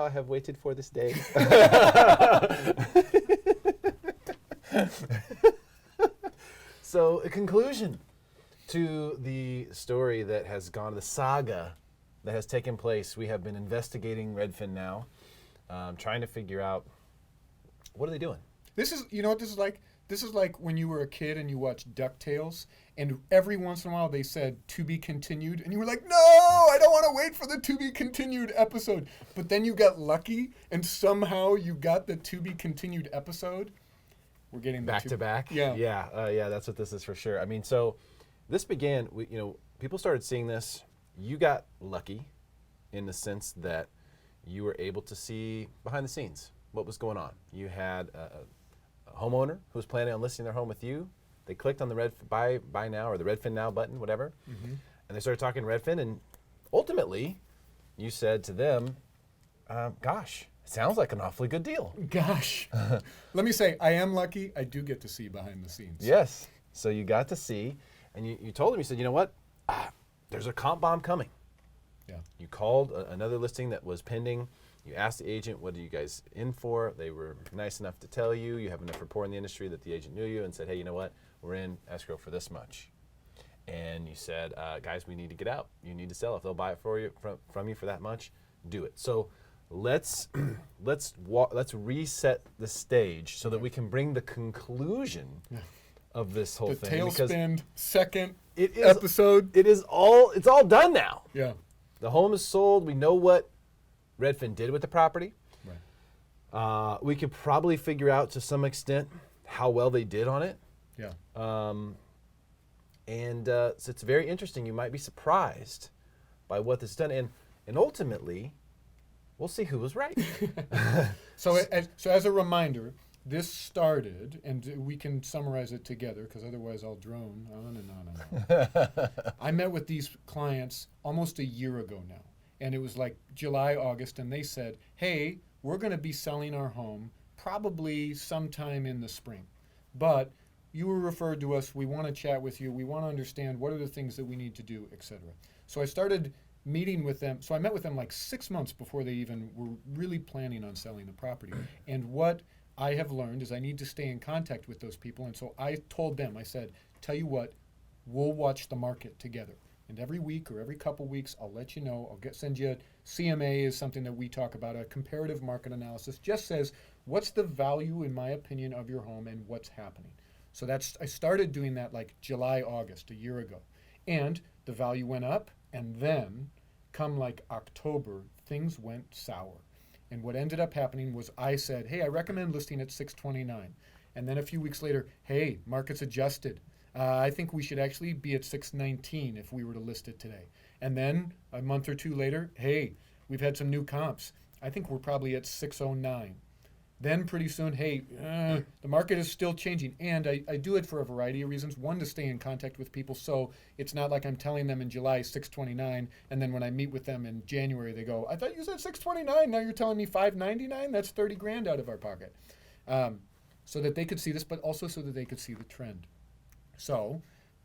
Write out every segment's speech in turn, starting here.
I have waited for this day. So, a conclusion to the story that has gone, the saga that has taken place. We have been investigating Redfin now, trying to figure out, what are they doing? This is, you know what this is like? This is like when you were a kid and you watched DuckTales, and every once in a while they said, to be continued, and you were like, no, I don't want to wait for the to be continued episode. But then you got lucky, and somehow you got the to be continued episode. We're getting back to back. Yeah. Yeah, that's what this is for sure. I mean, so this began, people started seeing this. You got lucky in the sense that you were able to see behind the scenes what was going on. You had a homeowner who was planning on listing their home with you. They clicked on the buy now or the Redfin now button, whatever, and they started talking Redfin. And ultimately, you said to them, "Gosh, it sounds like an awfully good deal." Gosh, let me say, I am lucky. I do get to see behind the scenes. Yes, so you got to see, and you told them, you said, "You know what? There's a comp bomb coming." Yeah. You called another listing that was pending. You asked the agent, what are you guys in for? They were nice enough to tell you. You have enough rapport in the industry that the agent knew you and said, hey, you know what? We're in escrow for this much. And you said, guys, we need to get out. You need to sell. If they'll buy it for you from you for that much, do it. So let's reset the stage so that we can bring the conclusion of this whole thing. The tailspin second episode. It's all done now. Yeah. The home is sold. We know what Redfin did with the property. Right. We could probably figure out to some extent how well they did on it. Yeah. So it's very interesting. You might be surprised by what this done, and ultimately, we'll see who was right. So as a reminder, this started, and we can summarize it together because otherwise I'll drone on and on and on. I met with these clients almost a year ago now, and it was like July, August, and they said, hey, we're going to be selling our home probably sometime in the spring. But you were referred to us, we want to chat with you, we want to understand what are the things that we need to do, etc. So I started meeting with them. So I met with them like 6 months before they even were really planning on selling the property. And what I have learned is I need to stay in contact with those people. And so I told them, I said, tell you what, we'll watch the market together. And every week or every couple weeks, I'll let you know. Send you CMA is something that we talk about, a comparative market analysis. Just says, what's the value, in my opinion, of your home and what's happening? So I started doing that like July, August, a year ago. And the value went up, and then come like October, things went sour. And what ended up happening was I said, hey, I recommend listing at 629. And then a few weeks later, hey, market's adjusted. I think we should actually be at 619 if we were to list it today. And then a month or two later, hey, we've had some new comps. I think we're probably at 609. Then pretty soon, hey, the market is still changing. And I do it for a variety of reasons. One, to stay in contact with people, so it's not like I'm telling them in July 629, and then when I meet with them in January, they go, I thought you said 629, now you're telling me 599? That's 30 grand out of our pocket. So that they could see this, but also so that they could see the trend. So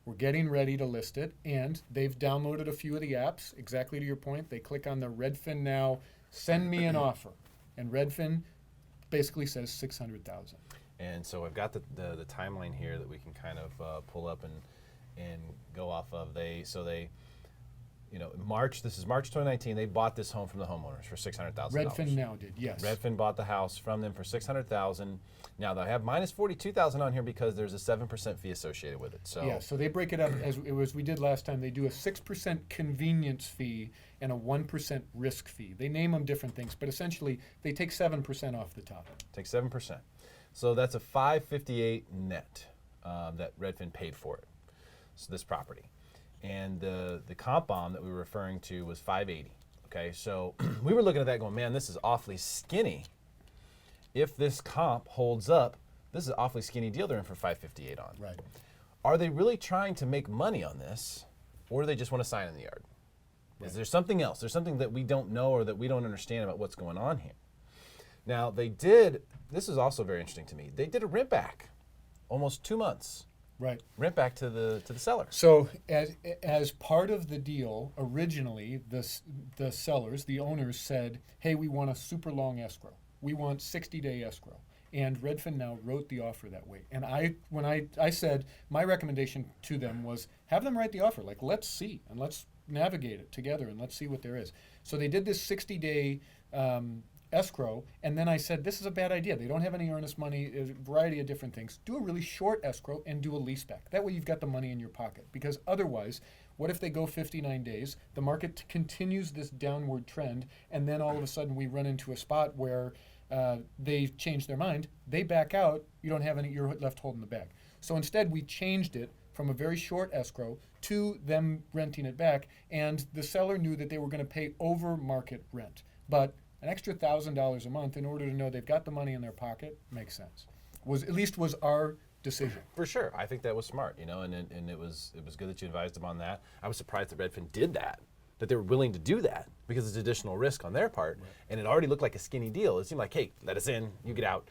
we're getting ready to list it, and they've downloaded a few of the apps. Exactly to your point, they click on the Redfin now, send me an offer. And Redfin basically says 600,000. And so I've got the timeline here that we can kind of pull up and go off of. March 2019, they bought this home from the homeowners for $600,000. Redfin now did, yes. Redfin bought the house from them for $600,000. Now they have minus $42,000 on here because there's a 7% fee associated with it. So yeah, so they break it up as we did last time. They do a 6% convenience fee and a 1% risk fee. They name them different things, but essentially they take 7% off the top. Take 7%. So that's a $558 net that Redfin paid for it. So this property. And the comp bomb that we were referring to was $580. Okay, so we were looking at that going, man, this is awfully skinny. If this comp holds up, this is an awfully skinny deal they're in for $558 on. Right. Are they really trying to make money on this, or do they just want to sign in the yard? Right. Is there something else? There's something that we don't know or that we don't understand about what's going on here. Now, this is also very interesting to me, they did a rent back almost 2 months Right. rent back to the seller. So as part of the deal, originally the sellers, the owners said, "Hey, we want a super long escrow. We want 60-day escrow." And Redfin now wrote the offer that way. And when I said my recommendation to them was have them write the offer. Like, let's see and let's navigate it together and let's see what there is. So they did this 60-day escrow, and then I said, this is a bad idea. They don't have any earnest money, a variety of different things. Do a really short escrow and do a lease back. That way you've got the money in your pocket. Because otherwise, what if they go 59 days, the market continues this downward trend, and then all of a sudden we run into a spot where they change their mind, they back out, you don't have any, you're left holding the bag. So instead we changed it from a very short escrow to them renting it back, and the seller knew that they were going to pay over market rent. But an extra $1,000 a month in order to know they've got the money in their pocket makes sense. Was our decision. For sure. I think that was smart, and it was good that you advised them on that. I was surprised that Redfin did that they were willing to do that because it's additional risk on their part. Right. And it already looked like a skinny deal. It seemed like, hey, let us in, you get out.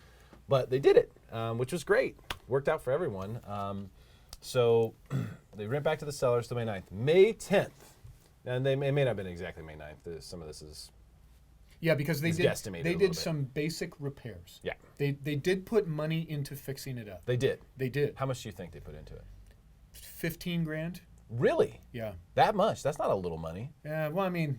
But they did it, which was great. Worked out for everyone. So they rent back to the sellers till May 9th. May 10th, and it may not have been exactly May 9th. Some of this is because they did some basic repairs. Yeah. They did put money into fixing it up. They did. How much do you think they put into it? 15 grand. Really? Yeah. That much? That's not a little money. Yeah. Well, the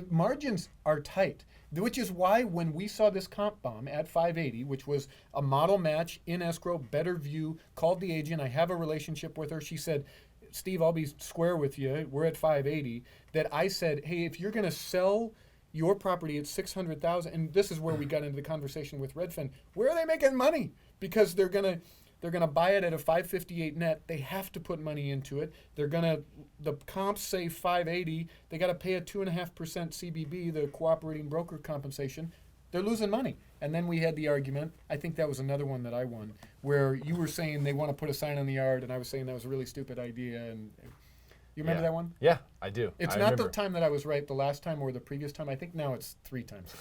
margins are tight, which is why when we saw this comp bomb at 580, which was a model match in escrow, better view, called the agent. I have a relationship with her. She said, Steve, I'll be square with you. We're at 580. That I said, hey, if you're going to sell your property at 600,000, and this is where we got into the conversation with Redfin, where are they making money? Because they're going to buy it at a 558 net. They have to put money into it. The comps say 580. They got to pay a 2.5% CBB, the cooperating broker compensation. They're losing money. And then we had the argument, I think that was another one that I won, where you were saying they want to put a sign on the yard, and I was saying that was a really stupid idea. And you remember that one? Yeah, I do. It's not the time that I was right the last time or the previous time. I think now it's 3 times.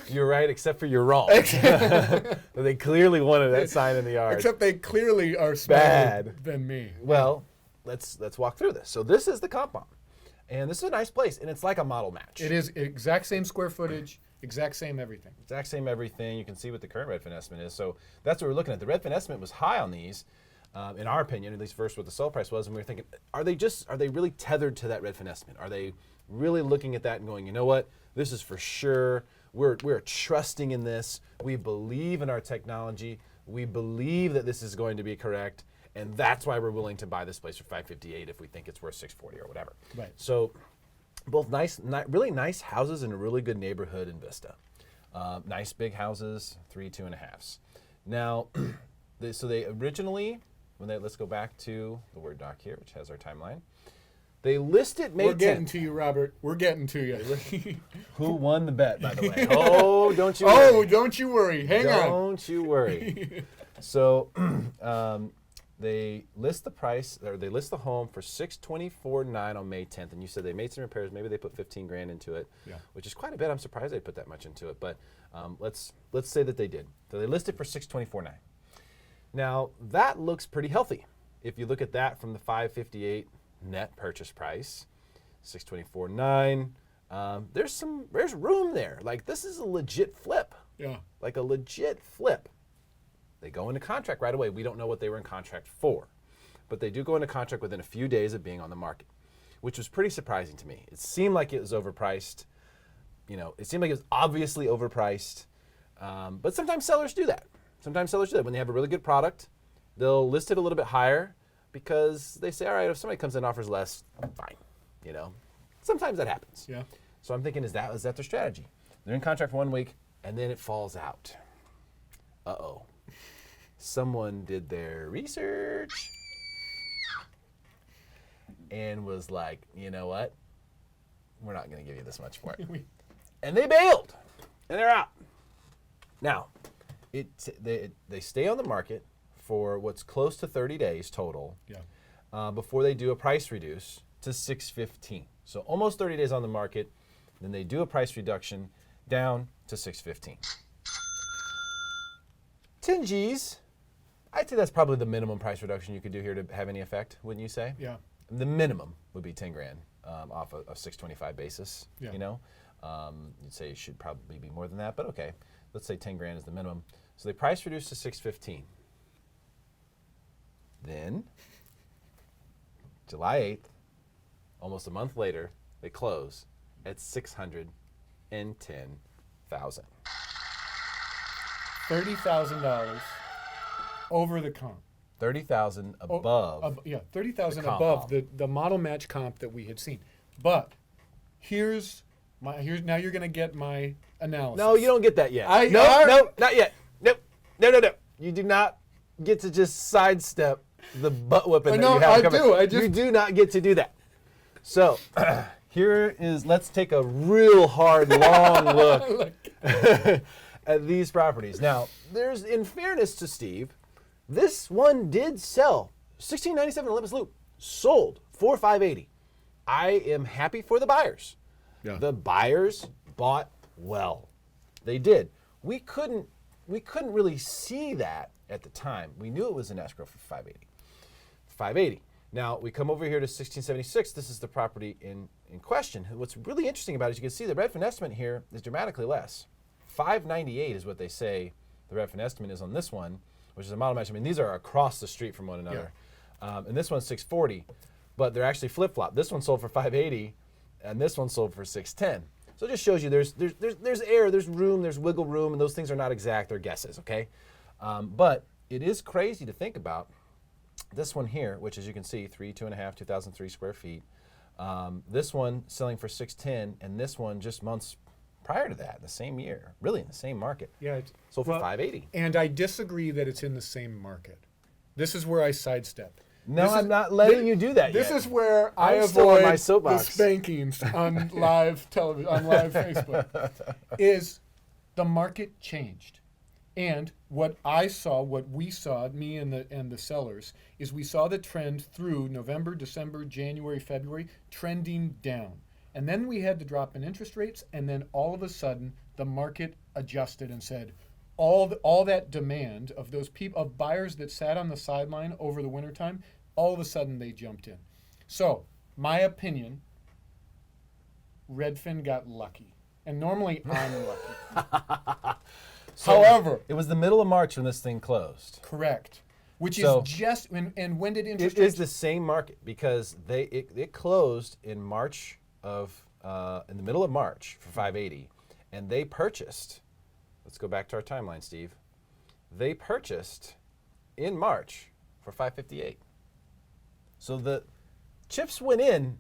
You're right, except for you're wrong. They clearly wanted that sign in the yard. Except they clearly are smarter than me. Well, let's walk through this. So this is the comp bomb. And this is a nice place, and it's like a model match. It is exact same square footage, exact same everything. Exact same everything. You can see what the current Redfin estimate is. So that's what we're looking at. The Redfin estimate was high on these, in our opinion, at least versus what the sell price was. And we were thinking, are they really tethered to that Redfin estimate? Are they really looking at that and going, you know what, this is for sure. We're trusting in this. We believe in our technology. We believe that this is going to be correct. And that's why we're willing to buy this place for $558 if we think it's worth $640 or whatever. Right. So both really nice houses in a really good neighborhood in Vista. Nice big houses, 3 2.5s. Now, they originally, let's go back to the Word doc here, which has our timeline. They listed May 10th. We're getting to you, Robert. We're getting to you. Who won the bet, by the way? Oh, don't you worry. Oh, don't you worry. Hang on. Don't you worry. So they list the price, or they list the home for $624,900 on May 10th, and you said they made some repairs. Maybe they put 15 grand into it, which is quite a bit. I'm surprised they put that much into it, but let's say that they did. So they listed for $624,900. Now that looks pretty healthy. If you look at that from the $558 net purchase price, $624,900. There's room there. Like, this is a legit flip. Yeah. Like a legit flip. They go into contract right away. We don't know what they were in contract for, but they do go into contract within a few days of being on the market, which was pretty surprising to me. It seemed like it was overpriced. It seemed like it was obviously overpriced. But sometimes sellers do that. When they have a really good product, they'll list it a little bit higher because they say, all right, if somebody comes in and offers less, fine. Sometimes that happens. Yeah. So I'm thinking, is that their strategy? They're in contract for 1 week, and then it falls out. Uh-oh. Someone did their research and was like, you know what? We're not going to give you this much for it. And they bailed, and they're out. Now, they stay on the market for what's close to 30 days total before they do a price reduce to $615. So almost 30 days on the market, then they do a price reduction down to $615. 10 G's I'd say that's probably the minimum price reduction you could do here to have any effect, wouldn't you say? Yeah. The minimum would be 10 grand off a 625 basis. Yeah. You know, you'd say it should probably be more than that, but okay. Let's say 10 grand is the minimum. So they price reduced to 615. Then, July 8th, almost a month later, they close at 610,000. $30,000 over the comp. 30,000 above. Yeah, 30,000 the comp above comp. the model match comp that we had seen. But here's now you're going to get my analysis. No, you don't get that yet. I- No, I- no, not yet. Nope. No. You do not get to just sidestep the butt whipping that No, you have I coming. do. You do not get to do that. So here is, let's take a real hard, long look at these properties. Now, there's, in fairness to Steve, this one did sell. 1697 Olympus Loop sold for $580. I am happy for the buyers. Yeah. The buyers bought well. They did. We couldn't really see that at the time. We knew it was in escrow for $580. Now we come over here to 1676. This is the property in question. What's really interesting about it is you can see the RedFin estimate here is dramatically less. 598 is what they say the RedFin estimate is on this one, which is a model match. I mean, these are across the street from one another. And this one's 640, but they're actually flip-flop. This one sold for 580, and this one sold for 610. So it just shows you there's air, there's room, there's wiggle room, and those things are not exact, they're guesses, okay? But it is crazy to think about this one here, which as you can see, 2,500 square feet. This one selling for 610, and this one just months prior to that, the same year, really in the same market. Yeah, Sold for 580. And I disagree that it's in the same market. This is where I sidestep. No, I'm not letting you do that This yet. is where I I'm still on avoid my the soapbox. spankings on live television, on live Facebook. Is the market changed? And what I saw, what we saw, me and the sellers, is we saw the trend through November, December, January, February, trending down. And then we had the drop in interest rates, and then all of a sudden the market adjusted and said, all that demand of those people, of buyers that sat on the sideline over the wintertime, all of a sudden they jumped in. So, my opinion, Redfin got lucky. And normally I'm lucky. So However, it was the middle of March when this thing closed. correct. Which So- is just, and when did interest It is rates? the same market because it closed in March of in the middle of March for 580, and they purchased. Let's go back to our timeline, Steve. They purchased in March for 558. So the chips went in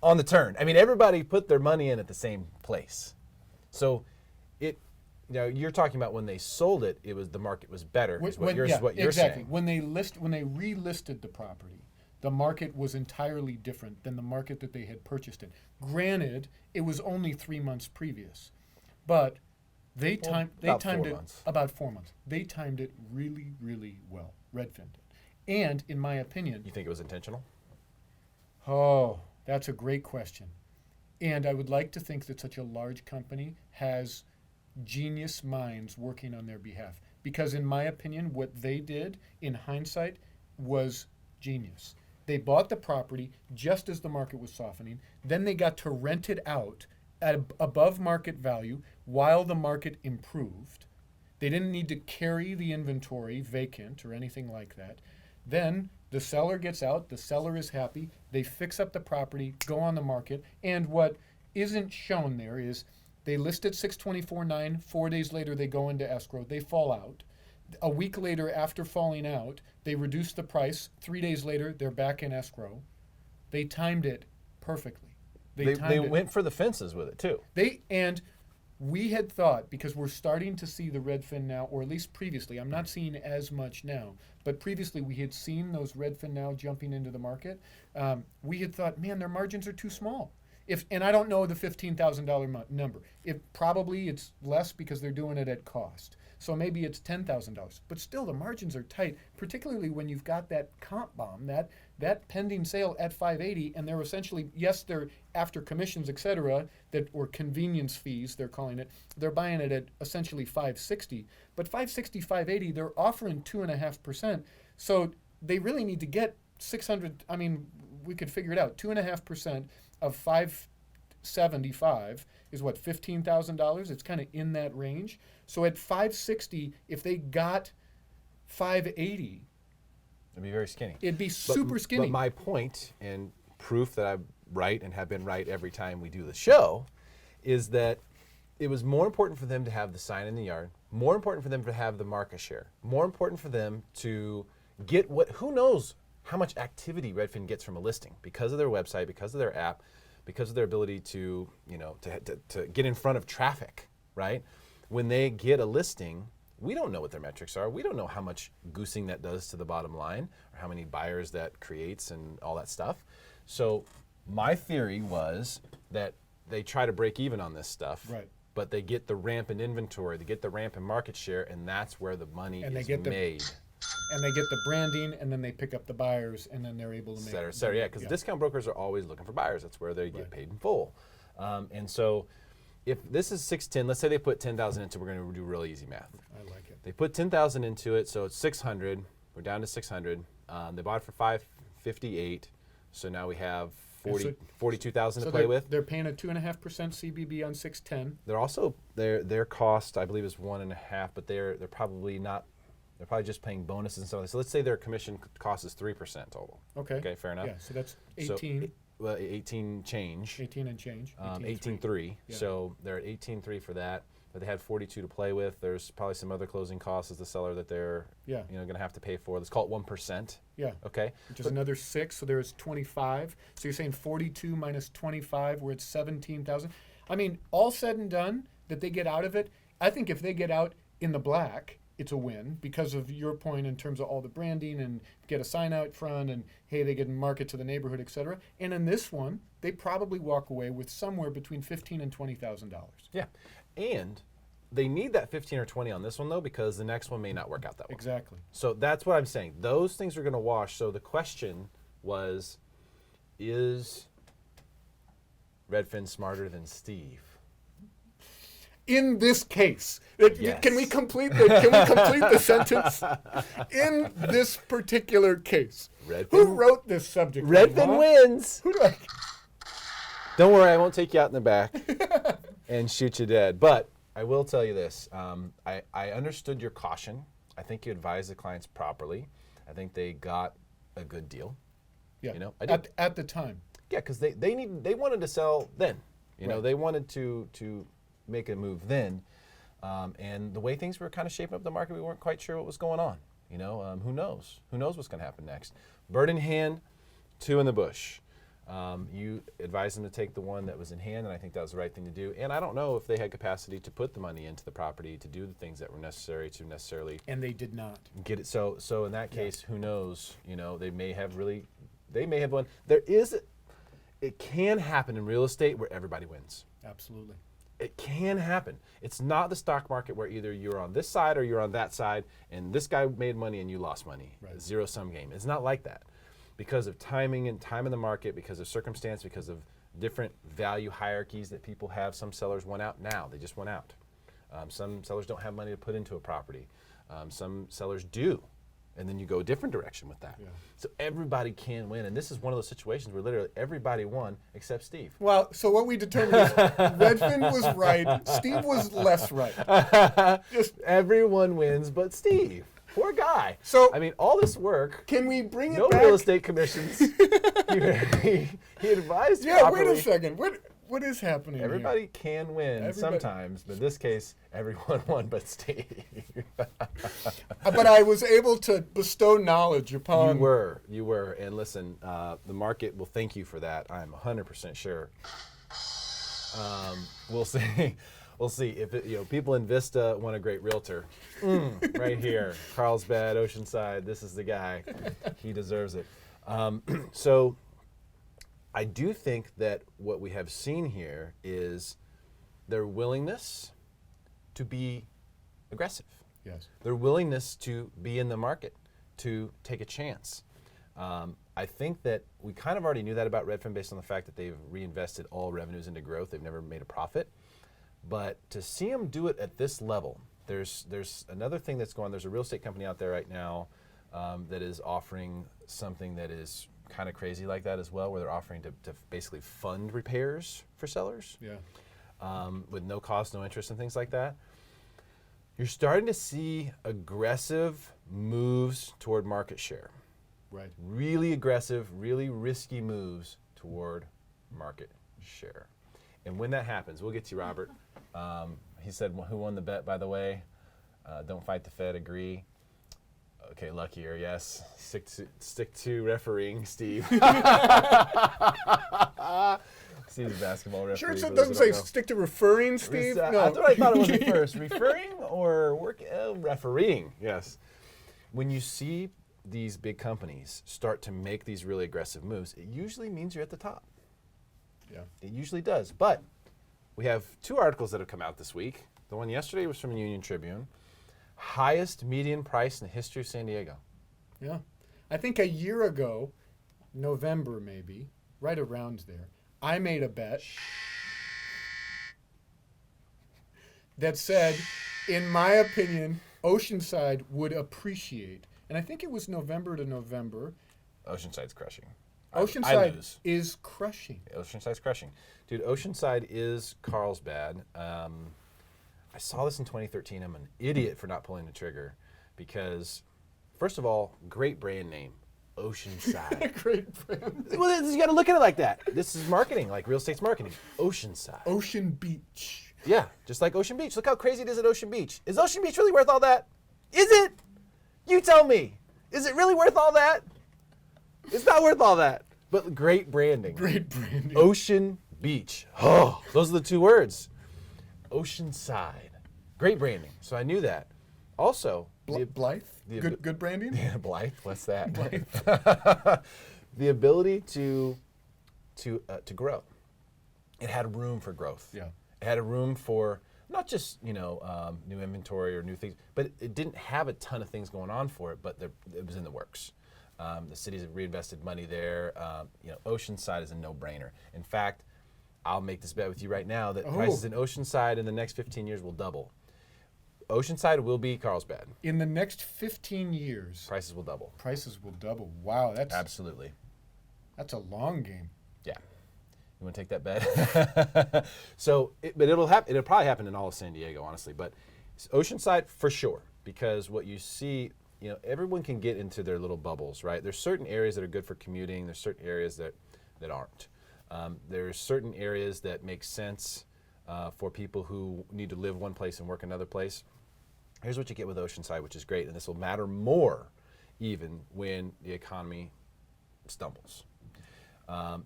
on the turn. I mean, everybody put their money in at the same place. So it, you're talking about when they sold it, it was the market was better. Is what you're exactly. saying. When they relisted the property, the market was entirely different than the market that they had purchased it. Granted, it was only 3 months previous, but they timed about it 4 months. about 4 months. They timed it really, really well. Redfin did. And in my opinion, You think it was intentional? oh, that's a great question. And I would like to think that such a large company has genius minds working on their behalf. Because in my opinion, what they did in hindsight was genius. They bought the property just as the market was softening. Then they got to rent it out at above market value while the market improved. They didn't need to carry the inventory vacant or anything like that. Then the seller gets out, the seller is happy, they fix up the property, go on the market, and what isn't shown there is they listed 624.9, 4 days later they go into escrow, they fall out. A week later, after falling out, they reduce the price. 3 days later, they're back in escrow. They timed it perfectly. They went for the fences with it too. And we had thought, because we're starting to see the Redfin now, or at least previously, I'm not seeing as much now, but previously we had seen those Redfin now jumping into the market. We had thought, man, their margins are too small. And I don't know the $15,000 number. Probably it's less because they're doing it at cost. So maybe it's $10,000. But still, the margins are tight, particularly when you've got that comp bomb, that pending sale at 580, and they're essentially, yes, they're after commissions, et cetera, or convenience fees, they're calling it, they're buying it at essentially 560. But 560, 580, they're offering 2.5%. So they really need to get 600, I mean, we could figure it out. 2.5% of 575 is what, $15,000? It's kind of in that range. So at 560, if they got 580, it'd be very skinny. it'd be super skinny. But my point, and proof that I'm right and have been right every time we do the show, is that it was more important for them to have the sign in the yard, more important for them to have the market share, more important for them to get who knows how much activity Redfin gets from a listing because of their website, because of their app, because of their ability to get in front of traffic, right? When they get a listing, we don't know what their metrics are. We don't know how much goosing that does to the bottom line or how many buyers that creates and all that stuff. So my theory was that they try to break even on this stuff, Right. but they get the ramp in inventory, they get the ramp in market share, and that's where the money is made. And they get the branding, and then they pick up the buyers, and then they're able to make it. Yeah, because discount brokers are always looking for buyers. That's where they get paid in full. And so if this is 610, let's say they put 10,000 into it, we're going to do really easy math. I like it. They put 10,000 into it, so it's 600. We're down to 600. They bought it for 558, so now we have 42,000 to play with. They're paying a 2.5% CBB on 610. They're also their cost, I believe, is 1.5, but they're probably not. They're probably just paying bonuses and stuff like that. So let's say their commission cost is 3% total. Okay. Okay, fair enough. Yeah, so that's 18. Well, 18 change. 18 and change. 18.3. Yeah. So they're at 18.3 for that. But they had 42 to play with. There's probably some other closing costs as the seller that they're going to have to pay for. Let's call it 1%. Yeah. Okay. Which is another 6. So there's 25. So you're saying 42 minus 25, we're at 17,000. I mean, all said and done, that they get out of it. I think if they get out in the black, it's a win because of your point in terms of all the branding and get a sign out front and hey, they get market to the neighborhood, et cetera. And in this one, they probably walk away with somewhere between $15,000 and $20,000. Yeah, and they need that 15 or 20 on this one though because the next one may not work out that well. Exactly. So that's what I'm saying. Those things are going to wash. So the question was, is Redfin smarter than Steve? In this case, Yes. can we complete the sentence? In this particular case, who wrote this subject? Redfin wins. Who do I? Don't worry, I won't take you out in the back and shoot you dead. But I will tell you this: I understood your caution. I think you advised the clients properly. I think they got a good deal. Yeah. You know, I did. At the time. Yeah, because they wanted to sell then. You know, Right. they wanted to make a move then. And the way things were kind of shaping up the market, we weren't quite sure what was going on. You know, who knows? Who knows what's going to happen next? Bird in hand, 2 in the bush. You advised them to take the one that was in hand, and I think that was the right thing to do. And I don't know if they had capacity to put the money into the property to do the things that were necessary to necessarily. And they did not. Get it. So in that case, who knows? You know, they may have won. It can happen in real estate where everybody wins. Absolutely. It can happen. It's not the stock market where either you're on this side or you're on that side, and this guy made money and you lost money. Right. Zero-sum game. It's not like that. Because of timing and time in the market, because of circumstance, because of different value hierarchies that people have, some sellers went out now. They just went out. Some sellers don't have money to put into a property. Some sellers do. And then you go a different direction with that. Yeah. So everybody can win. And this is one of those situations where literally everybody won except Steve. Well, so what we determined is Redfin was right, Steve was less right. Just everyone wins but Steve. Poor guy. So I mean, all this work. can we bring it No back? real estate commissions. he advised Yeah, properly. wait a second. What is happening here? Everybody can win sometimes, but in this case, everyone won but Steve. But I was able to bestow knowledge upon. You were. And listen, the market will thank you for that. I'm 100% sure. We'll see. We'll see if people in Vista want a great realtor. Right here, Carlsbad, Oceanside. This is the guy. He deserves it. So, I do think that what we have seen here is their willingness to be aggressive. Yes. Their willingness to be in the market, to take a chance. I think that we kind of already knew that about Redfin based on the fact that they've reinvested all revenues into growth. They've never made a profit. But to see them do it at this level, there's another thing that's going on. There's a real estate company out there right now that is offering something that is kind of crazy like that as well, where they're offering to basically fund repairs for sellers. Yeah. With no cost, no interest, and things like that. You're starting to see aggressive moves toward market share. Right. Really aggressive, really risky moves toward market share. And when that happens, we'll get to you, Robert. He said, who won the bet, by the way? Don't fight the Fed, agree. Okay, luckier, yes. Stick to refereeing, Steve. Steve's a basketball referee. Sure, it doesn't say stick to referring, Steve? No. That's what I thought it was at first. Referring or refereeing, yes. When you see these big companies start to make these really aggressive moves, it usually means you're at the top. Yeah. It usually does. But we have 2 articles that have come out this week. The one yesterday was from the Union Tribune. Highest median price in the history of San Diego. Yeah. I think a year ago, November maybe, right around there, I made a bet that said, in my opinion, Oceanside would appreciate. And I think it was November to November. Oceanside's crushing. Oceanside I lose. is crushing. Oceanside's crushing. Dude, Oceanside is Carlsbad. I saw this in 2013. I'm an idiot for not pulling the trigger because, first of all, great brand name, Oceanside. Great brand. Well, you got to look at it like that. This is marketing, like real estate's marketing. Oceanside. Ocean Beach. Yeah, just like Ocean Beach. Look how crazy it is at Ocean Beach. Is Ocean Beach really worth all that? Is it? You tell me. Is it really worth all that? It's not worth all that. But great branding. Great branding. Ocean Beach. Oh, those are the 2 words. Oceanside. Great branding. So I knew that. Also, Blythe? Good branding? Yeah, Blythe. What's that? Blythe. The ability to grow. It had room for growth. Yeah. It had a room for not just new inventory or new things, but it didn't have a ton of things going on for it. But it was in the works. The cities have reinvested money there. Oceanside is a no-brainer. In fact, I'll make this bet with you right now that prices in Oceanside in the next 15 years will double. Oceanside will be Carlsbad. In the next 15 years, Prices will double. prices will double. Wow, Absolutely. that's a long game. Yeah. You want to take that bet? But it'll probably happen in all of San Diego, honestly. But Oceanside for sure, because what you see, everyone can get into their little bubbles, right? There's certain areas that are good for commuting. There's certain areas that aren't. There's certain areas that make sense for people who need to live one place and work another place. Here's what you get with Oceanside, which is great, and this will matter more even when the economy stumbles,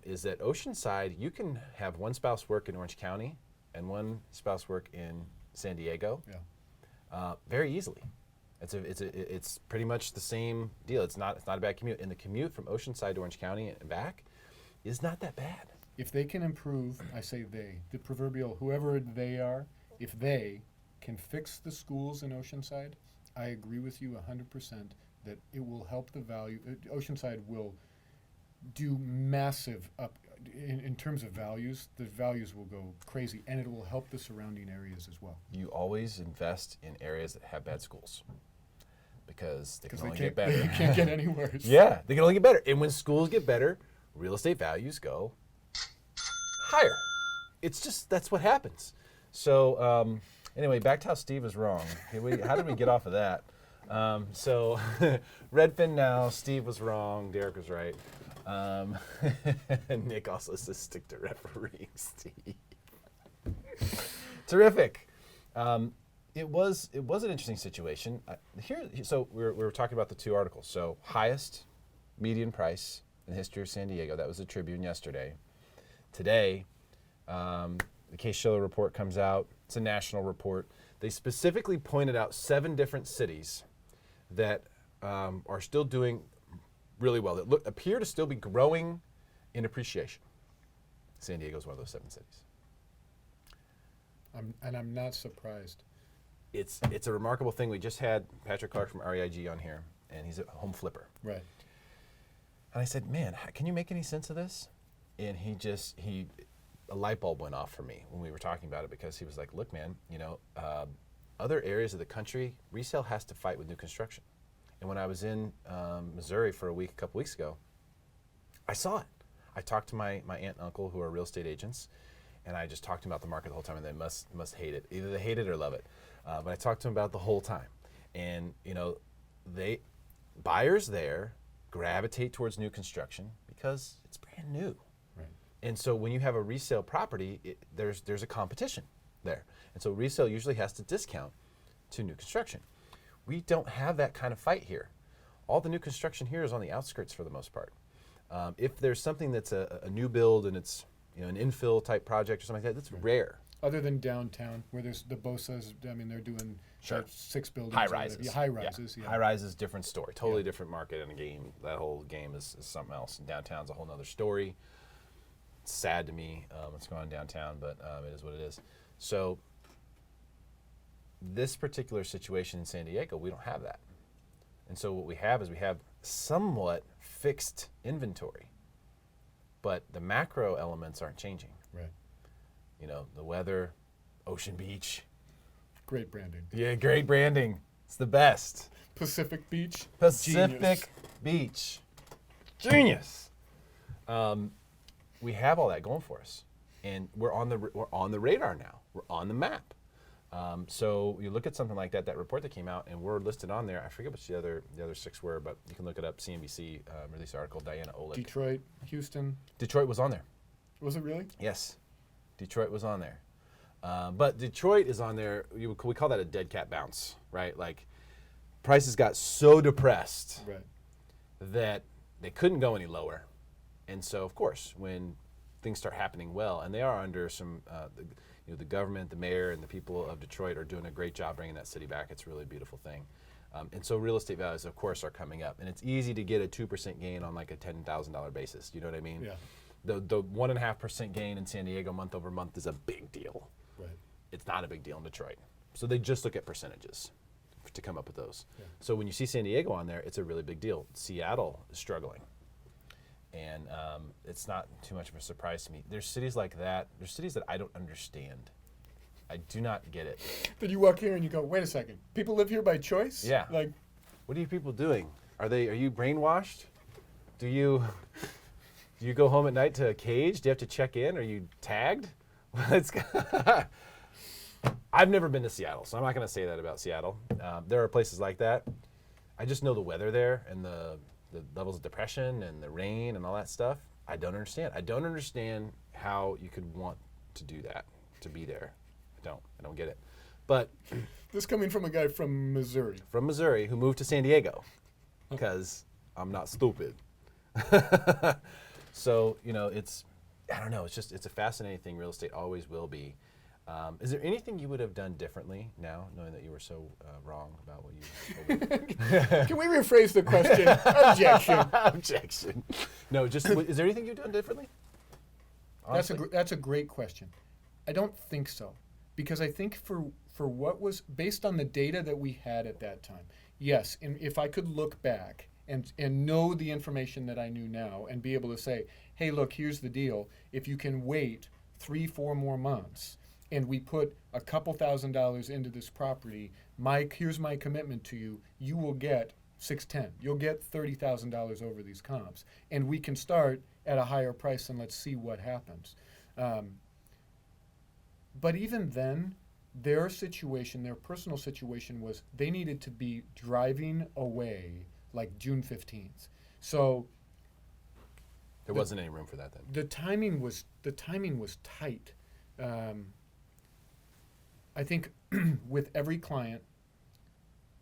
is that Oceanside, you can have one spouse work in Orange County and one spouse work in San Diego very easily. It's pretty much the same deal. It's not a bad commute, and the commute from Oceanside to Orange County and back is not that bad. If they can improve, I say they, the proverbial whoever they are, if they can fix the schools in Oceanside, I agree with you 100% that it will help the value. Oceanside will do massive up in terms of values. The values will go crazy, and it will help the surrounding areas as well. You always invest in areas that have bad schools because they can only get better. They can't get any worse. Yeah, they can only get better. And when schools get better, real estate values go higher. It's just, that's what happens. So anyway, back to how Steve was wrong. How did we get off of that? So Redfin now, Steve was wrong, Derrick was right. Nick also says stick to refereeing, Steve. Terrific. It was an interesting situation. So we were talking about the 2 articles. So highest median price in the history of San Diego. That was the Tribune yesterday. Today, the Case-Shiller report comes out. It's a national report. They specifically pointed out 7 different cities that are still doing really well, that appear to still be growing in appreciation. San Diego is one of those 7 cities. I'm not surprised. it's a remarkable thing. We just had Patrick Clark from REIG on here, and he's a home flipper. Right. And I said, man, can you make any sense of this? And a light bulb went off for me when we were talking about it, because he was like, look, man, other areas of the country, resale has to fight with new construction. And when I was in Missouri for a couple weeks ago, I saw it. I talked to my aunt and uncle who are real estate agents, and I just talked to them about the market the whole time, and they must hate it. Either they hate it or love it. But I talked to them about it the whole time. And, buyers there gravitate towards new construction because it's brand new. Right. And so when you have a resale property, there's a competition there. And so resale usually has to discount to new construction. We don't have that kind of fight here. All the new construction here is on the outskirts for the most part. If there's something that's a new build and it's an infill type project or something like that, that's rare. Other than downtown, where there's the BOSAs, I mean, they're doing Sure. 6 buildings. High or whatever. rises. Yeah, high rises. Yeah. High rises, different story. Totally different market and a game. That whole game is something else. And downtown's a whole nother story. It's sad to me what's going on downtown, but it is what it is. So this particular situation in San Diego, we don't have that. And so what we have is somewhat fixed inventory, but the macro elements aren't changing. Right. The weather, Ocean Beach. Great branding. Yeah, great branding. It's the best. Pacific Beach. Pacific Genius. Beach. Genius. We have all that going for us, and we're on the radar now. We're on the map. So you look at something like that report that came out, and we're listed on there. I forget what the other 6 were, but you can look it up. CNBC released an article. Diana Olick. Detroit, Houston. Detroit was on there. Was it really? Yes, Detroit was on there. But Detroit is on there. We call that a dead cat bounce, right? Like prices got so depressed Right. that they couldn't go any lower. And so, of course, when things start happening well, and they are under some, the government, the mayor, and the people of Detroit are doing a great job bringing that city back. It's a really beautiful thing. And so real estate values, of course, are coming up. And it's easy to get a 2% gain on like a $10,000 basis. You know what I mean? Yeah. The 1.5% gain in San Diego month over month is a big deal. Right. It's not a big deal in Detroit. So they just look at percentages to come up with those. Yeah. So when you see San Diego on there, it's a really big deal. Seattle is struggling. And it's not too much of a surprise to me. There's cities like that. There's cities that I don't understand. I do not get it. Then you walk here and you go, wait a second. People live here by choice? Yeah. Like, What are you people doing? Are you brainwashed? Do you go home at night to a cage? Do you have to check in? Are you tagged? I've never been to Seattle, so I'm not going to say that about Seattle. There are places like that. I just know the weather there and the levels of depression and the rain and all that stuff. I don't understand. I don't understand how you could want to do that, to be there. I don't get it. But this coming from a guy from Missouri. from Missouri who moved to San Diego because I'm not stupid. So, I don't know. It's a fascinating thing. Real estate always will be. Is there anything you would have done differently now, knowing that you were so wrong about what you Can we rephrase the question? Objection. Objection. No, is there anything you've done differently? Honestly? That's a great question. I don't think so, because I think for what was based on the data that we had at that time, yes, and if I could look back and know the information that I knew now and be able to say, hey, look, here's the deal. If you can wait 3-4 more months and we put a couple $1,000s into this property, here's my commitment to you, you will get 610. You'll get $30,000 over these comps. And we can start at a higher price and let's see what happens. But even then, their personal situation was they needed to be driving away like June 15th. So There wasn't any room for that then. the timing was tight. I think with every client,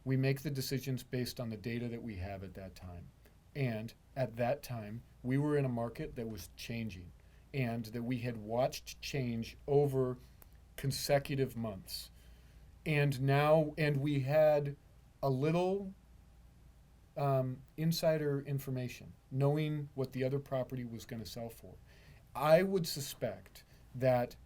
we make the decisions based on the data that we have at that time. And at that time, we were in a market that was changing and that we had watched change over consecutive months. And we had a little insider information, knowing what the other property was going to sell for. I would suspect that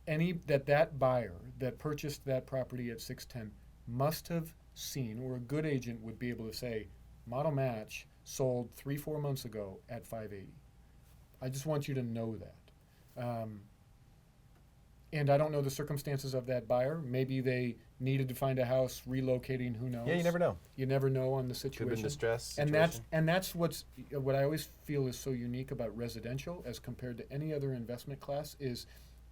that buyer that purchased that property at 610 must have seen, or a good agent would be able to say, model match sold 3-4 months ago at 580. I just want you to know that. And I don't know the circumstances of that buyer. Maybe they needed to find a house, relocating. Who knows? Yeah, you never know. You never know on the Could have situation. been distress. And situation. that's what I always feel is so unique about residential as compared to any other investment class is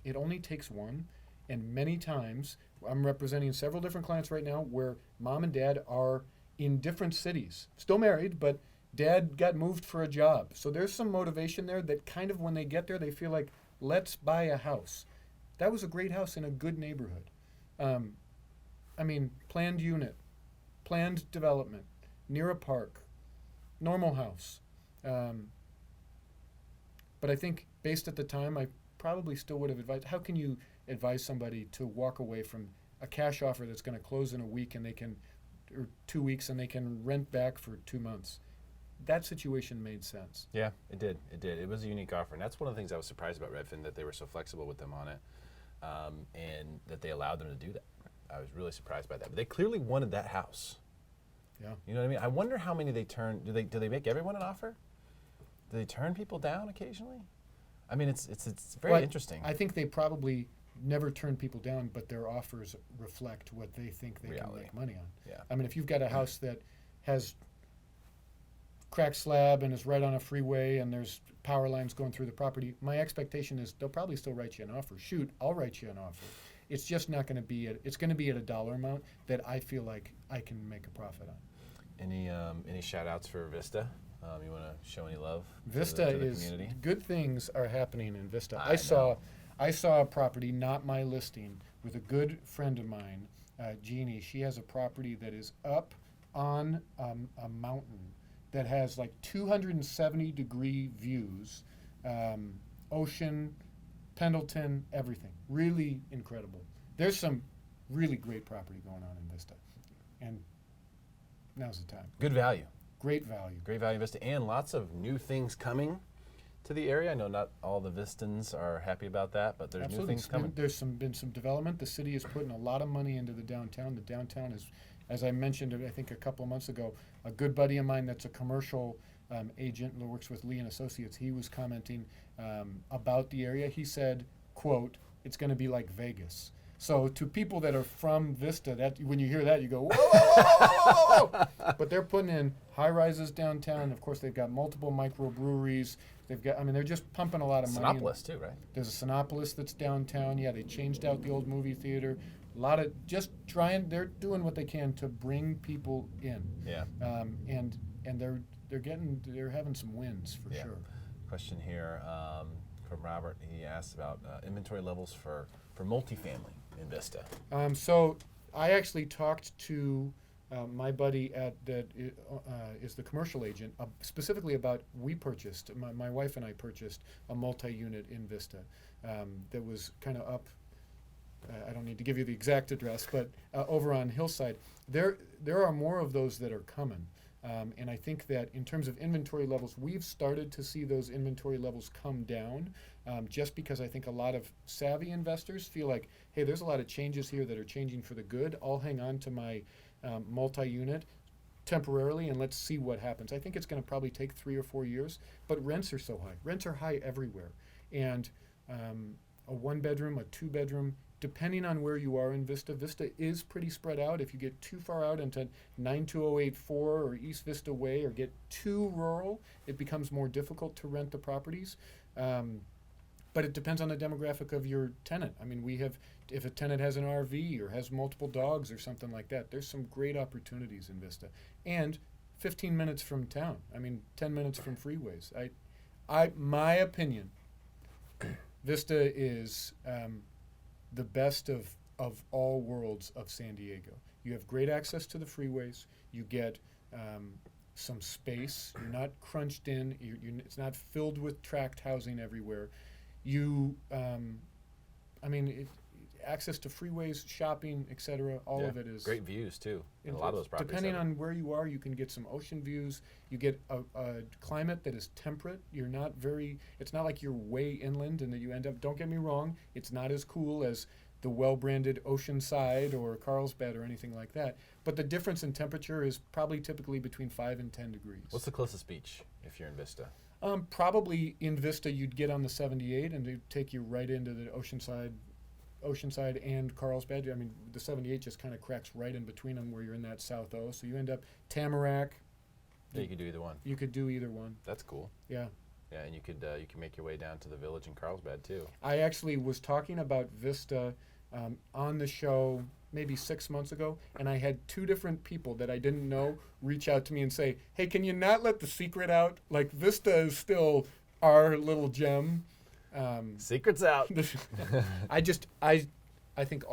it only takes one. And many times, I'm representing several different clients right now where mom and dad are in different cities, still married, but dad got moved for a job. So there's some motivation there that kind of when they get there, they feel like, let's buy a house. That was a great house in a good neighborhood. Planned unit, planned development, near a park, normal house. But I think based at the time, I probably still would have advised, how can you advise somebody to walk away from a cash offer that's going to close in a week and or 2 weeks and they can rent back for 2 months? That situation made sense. Yeah, it did. It was a unique offer, and that's one of the things I was surprised about Redfin, that they were so flexible with them on it, and that they allowed them to do that. I was really surprised by that. But they clearly wanted that house. Yeah. You know what I mean? I wonder how many they turn. Do they make everyone an offer? Do they turn people down occasionally? I mean, it's very interesting. I think they probably never turn people down, but their offers reflect what they think they can make money on. Yeah. I mean, if you've got a house that has cracked slab and is right on a freeway and there's power lines going through the property, my expectation is they'll probably still write you an offer. Shoot, I'll write you an offer. It's just not going to be it's going to be at a dollar amount that I feel like I can make a profit on. Any shout outs for Vista? You want to show any love? Vista to the is community? good things are happening in Vista. I know. I saw a property, not my listing, with a good friend of mine, Jeannie. She has a property that is up on a mountain that has like 270-degree views, ocean, Pendleton, everything. Really incredible. There's some really great property going on in Vista, and now's the time. Good value. Great value. Great value Vista, and lots of new things coming to the area. I know not all the Vistans are happy about that, but there's Absolutely. new things coming. There's been some development. The city is putting a lot of money into the downtown. The downtown is, as I mentioned, I think a couple of months ago, a good buddy of mine that's a commercial agent who works with Lee and Associates, he was commenting about the area. He said, quote, it's going to be like Vegas. So to people that are from Vista, that when you hear that, you go, whoa, whoa, whoa, whoa, whoa, whoa. But they're putting in high-rises downtown. Of course, they've got multiple microbreweries. They're just pumping a lot of money. Sinopolis too, right? There's a Sinopolis that's downtown. Yeah, they changed out the old movie theater. A lot of they're doing what they can to bring people in. Yeah. And they're having some wins for sure. Question here from Robert. He asked about inventory levels for multifamily in Vista. So I actually talked to my buddy that is the commercial agent, specifically about my wife and I purchased a multi-unit in Vista that was kind of up. I don't need to give you the exact address, but over on Hillside. There are more of those that are coming. And I think that in terms of inventory levels, we've started to see those inventory levels come down just because I think a lot of savvy investors feel like, hey, there's a lot of changes here that are changing for the good. I'll hang on to my multi-unit temporarily and let's see what happens. I think it's going to probably take 3 or 4 years, but rents are so high. Rents are high everywhere. And a 1-bedroom, a 2-bedroom, depending on where you are in Vista, Vista is pretty spread out. If you get too far out into 92084 or East Vista Way or get too rural, it becomes more difficult to rent the properties. But it depends on the demographic of your tenant. I mean, if a tenant has an RV or has multiple dogs or something like that, there's some great opportunities in Vista. And 15 minutes from town. I mean, 10 minutes from freeways. My opinion, Vista is the best of all worlds of San Diego. You have great access to the freeways. You get some space. You're not crunched in. It's not filled with tract housing everywhere. access to freeways, shopping, etc. All of it is great views too. In and a lot of those properties. depending on where you are, you can get some ocean views. You get a climate that is temperate. You're not very. It's not like you're way inland and that you end up. Don't get me wrong. It's not as cool as the well-branded Oceanside or Carlsbad or anything like that. But the difference in temperature is probably typically between 5 and 10 degrees. What's the closest beach if you're in Vista? Probably in Vista, you'd get on the 78 and it'd take you right into the Oceanside and Carlsbad. I mean, the 78 just kind of cracks right in between them where you're in that South O. So you end up Tamarack. Yeah, you could do either one. You could do either one. That's cool. Yeah. Yeah, and you can make your way down to the village in Carlsbad too. I actually was talking about Vista on the show maybe 6 months ago, and I had 2 different people that I didn't know reach out to me and say, hey, can you not let the secret out? Like, Vista is still our little gem. Secret's out. I think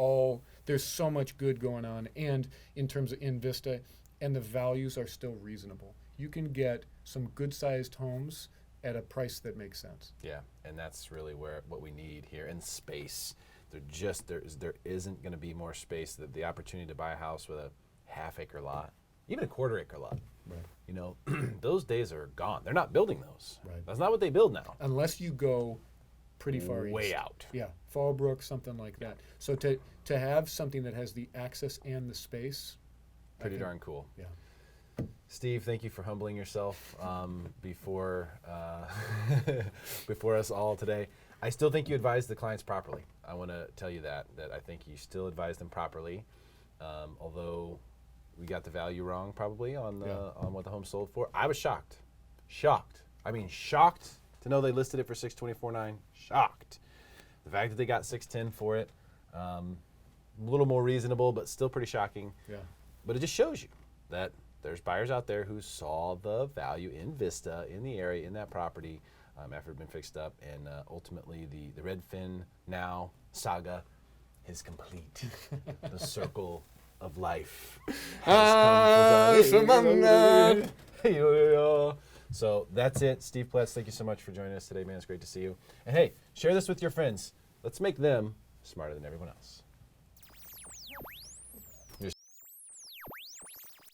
there's so much good going on, and in terms of in Vista, and the values are still reasonable. You can get some good-sized homes at a price that makes sense. Yeah, and that's really what we need here. And space. There isn't going to be more space. The opportunity to buy a house with a half-acre lot, even a quarter-acre lot. Right. You know, those days are gone. They're not building those. Right. That's not what they build now. Unless you go pretty far Way east. out. Yeah, Fallbrook, something like that. So to have something that has the access and the space, Pretty darn cool. yeah. Steve, thank you for humbling yourself before us all today. I still think you advised the clients properly. I want to tell you that I think you still advised them properly, although we got the value wrong probably on what the home sold for. I was shocked. I mean, shocked to know they listed it for $624,900. Shocked. The fact that they got $610 for it, a little more reasonable, but still pretty shocking. Yeah. But it just shows you that there's buyers out there who saw the value in Vista, in the area, in that property, after it had been fixed up, and ultimately the RedFin now saga is complete. The circle of life has come full. So that's it. Steve Ploetz, thank you so much for joining us today, man. It's great to see you. And hey, share this with your friends. Let's make them smarter than everyone else.